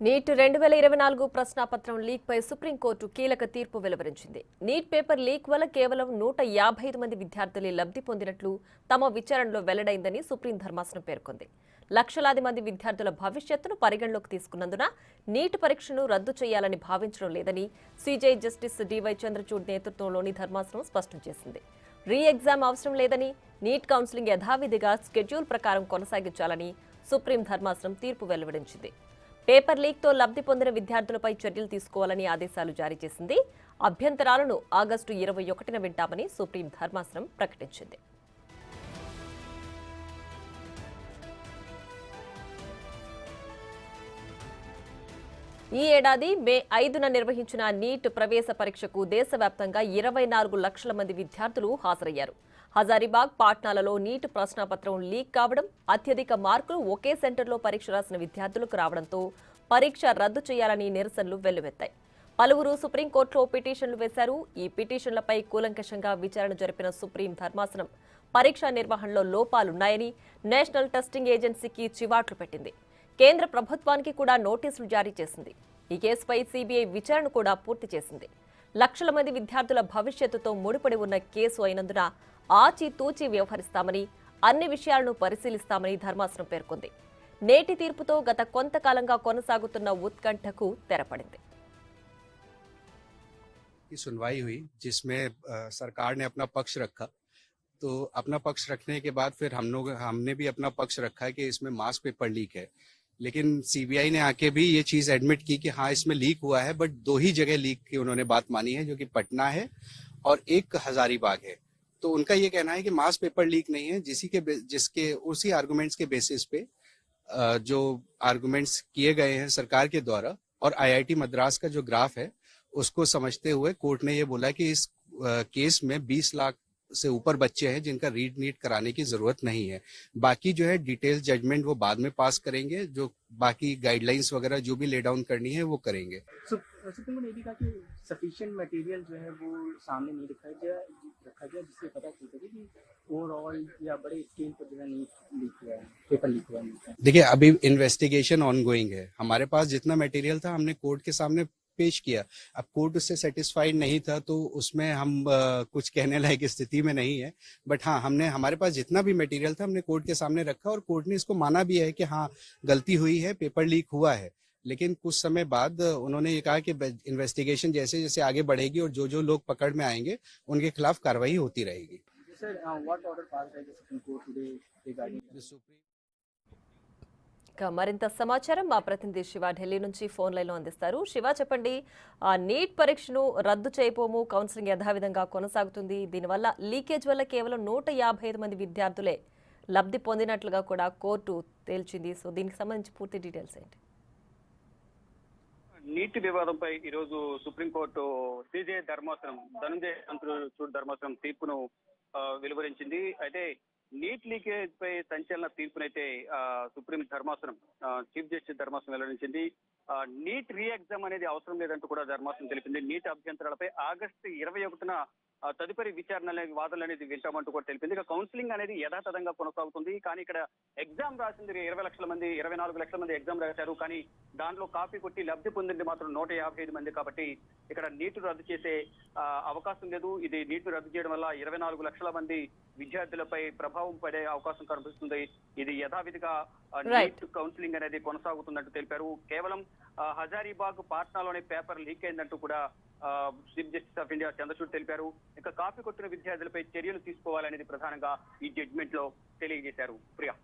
Neat 2024 ప్రశ్నాపత్రం లీక్పై supreme court కీలక తీర్పు వెలువరించింది. నీట్ పేపర్ లీక్ వల్ల కేవలం 155 మంది విద్యార్థులే లబ్ధి పొందినట్లు తమ విచారణలో వెల్లడైందని సుప్రీం ధర్మాసనం పేర్కొంది. లక్షలాది మంది విద్యార్థుల భవిష్యత్తును పరిగణలోకి తీసుకున్నందున నీట్ పరీక్షను రద్దు చేయాలని భావించడం లేదని సీజే జస్టిస్ డివై చంద్రచూడ్ నేతృత్వంలోని ధర్మాసనం స్పష్టం చేసింది. రీ ఎగ్జామ్ అవసరం లేదని, నీట్ కౌన్సిలింగ్ యథావిధిగా స్కెడ్యూల్ ప్రకారం కొనసాగించాలని సుప్రీం ధర్మాసనం తీర్పు వెలువరించింది. పేపర్ లీక్తో లబ్ధి పొందిన విద్యార్థులపై చర్యలు తీసుకోవాలని ఆదేశాలు జారీ చేసింది. అభ్యంతరాలను ఆగస్టు 21న వింటామని సుప్రీం ధర్మాసనం ప్రకటించింది. ఈ ఏడాది మే 5న నిర్వహించిన నీట్ ప్రవేశ పరీక్షకు దేశవ్యాప్తంగా 24 లక్షల మంది విద్యార్థులు హాజరయ్యారు. హజారీబాగ్, పాట్నాలలో నీట్ ప్రశ్నాపత్రం లీక్ కావడం, అత్యధిక మార్కులు ఒకే సెంటర్లో పరీక్ష రాసిన విద్యార్థులకు రావడంతో పరీక్ష రద్దు చేయాలని నిరసనలు వెల్లువెత్తాయి. పలువురు సుప్రీంకోర్టులో పిటిషన్లు వేశారు. ఈ పిటిషన్లపై కూలంకషంగా విచారణ జరిపిన సుప్రీం ధర్మాసనం పరీక్షా నిర్వహణలో లోపాలున్నాయని నేషనల్ టెస్టింగ్ ఏజెన్సీకి చివాట్లు పెట్టింది. కేంద్ర ప్రభుత్వానికి కూడా నోటీసులు జారీ చేసింది. ఈ కేసుపై సీబీఐ విచారణ కూడా పూర్తి చేసింది. లక్షల మంది విద్యార్థుల భవిష్యత్తుతో ముడిపడి ఉన్న కేసు అయినందున ఆచితూచి వ్యవహరిస్తామని, అన్ని విషయాలను పరిశీలిస్తామని ధర్మాసనం పేర్కొంది. నేటి తీర్పుతో గత కొంతకాలంగా కొనసాగుతున్న ఉత్కంఠకు తెరపడింది. सुनवाई हुई जिसमें सरकार ने अपना पक्ष रखा, तो अपना पक्ष रखने के बाद फिर हमने भी अपना पक्ष रखा कि इसमें मास पेपर लीक है, लेकिन सीबीआई ने आके भी ये चीज एडमिट की कि हाँ इसमें लीक हुआ है, बट 2 ही जगह लीक की उन्होंने बात मानी है, जो कि पटना है और एक हजारीबाग है। तो उनका ये कहना है कि मास पेपर लीक नहीं है, जिसके उसी आर्गुमेंट्स के बेसिस पे जो आर्गुमेंट्स किए गए हैं सरकार के द्वारा और आईआईटी मद्रास का जो ग्राफ है उसको समझते हुए कोर्ट ने ये बोला कि इस केस में 20 लाख से ऊपर बच्चे हैं जिनका रीड नीट कराने की जरूरत नहीं है। बाकी जो है डिटेल जजमेंट वो बाद में पास करेंगे, जो बाकी गाइडलाइंस वगैरह जो भी ले डाउन करनी है वो करेंगे। सुप्रीम कोर्ट ने भी कहा कि सफिशिएंट मटेरियल जो है वो सामने नहीं रखा गया जिससे पता चल सके कि ओवरऑल या बड़े स्केल पर जो है लीक हुआ है, पेपर लीक हुआ है। देखिए अभी इन्वेस्टिगेशन ऑनगोइंग है, हमारे पास जितना मटेरियल था हमने कोर्ट के सामने पेश किया। अब कोर्ट उससे सेटिस्फाइड नहीं था तो उसमें हम कुछ कहने लायक स्थिति में नहीं है, बट हाँ हमारे पास जितना भी मटेरियल था हमने कोर्ट के सामने रखा और कोर्ट ने इसको माना भी है कि हाँ गलती हुई है, पेपर लीक हुआ है। लेकिन कुछ समय बाद उन्होंने ये कहा कि इन्वेस्टिगेशन जैसे जैसे आगे बढ़ेगी और जो लोग पकड़ में आएंगे उनके खिलाफ कार्रवाई होती रहेगी। మరింత సమాచారం మా ప్రతినిధి శివ ఢిల్లీ నుంచి ఫోన్ లైన్లో అందిస్తారు. శివ, చెప్పండి, నీట్ పరీక్షను రద్దు చేయబోము, కౌన్సిలింగ్ యథావిధంగా కొనసాగుతుంది. దీనివల్ల లీకేజ్ వల్ల కేవలం 155 మంది విద్యార్థులే లబ్ధి పొందినట్లుగా కూడా కోర్టు తేల్చింది. సో దీనికి సంబంధించి పూర్తి డీటెయిల్స్ ఏంటి? నీటి వివాదంపై ఈరోజు సుప్రీంకోర్టు సీజే ధర్మాసనం చంద్రచూడ్ ధర్మాసనం తీర్పును వెలువరించింది. అయితే నీట్ లీకేజ్ పై సంచలన తీర్పునైతే సుప్రీం ధర్మాసనం చీఫ్ జస్టిస్ ధర్మాసనం వెల్లడించింది. నీట్ రీ ఎగ్జామ్ అనేది అవసరం లేదంటూ కూడా ధర్మాసనం తెలిపింది. నీట్ అభ్యంతరాలపై ఆగస్టు 21న తదుపరి విచారణ వాదనలు అనేది వింటామంటూ కూడా తెలిపింది. ఇక కౌన్సిలింగ్ అనేది యథాతథంగా కొనసాగుతుంది. కానీ ఇక్కడ ఎగ్జామ్ రాసింది 24 లక్షల మంది ఎగ్జామ్ రాశారు. కానీ దాంట్లో కాపీ కొట్టి లబ్ధి పొందింది మాత్రం 155 మంది. కాబట్టి ఇక్కడ నీటు రద్దు చేసే అవకాశం లేదు. ఇది నీటు రద్దు చేయడం వల్ల 24 లక్షల మంది విద్యార్థులపై ప్రభావం పడే అవకాశం కనిపిస్తుంది. ఇది యథావిధిగా నీట్ కౌన్సిలింగ్ అనేది కొనసాగుతున్నట్టు తెలిపారు. కేవలం హజారీబాగ్, పాట్నాలోనే పేపర్ లీక్ అయిందంటూ కూడా chief justice of India Chandrachud తెలిపారు. ఇక కాపీ కొట్టిన విద్యార్థులపై చర్యలు తీసుకోవాలనేది ప్రధానంగా ఈ జడ్జిమెంట్ లో తెలియజేశారు. ప్రియా.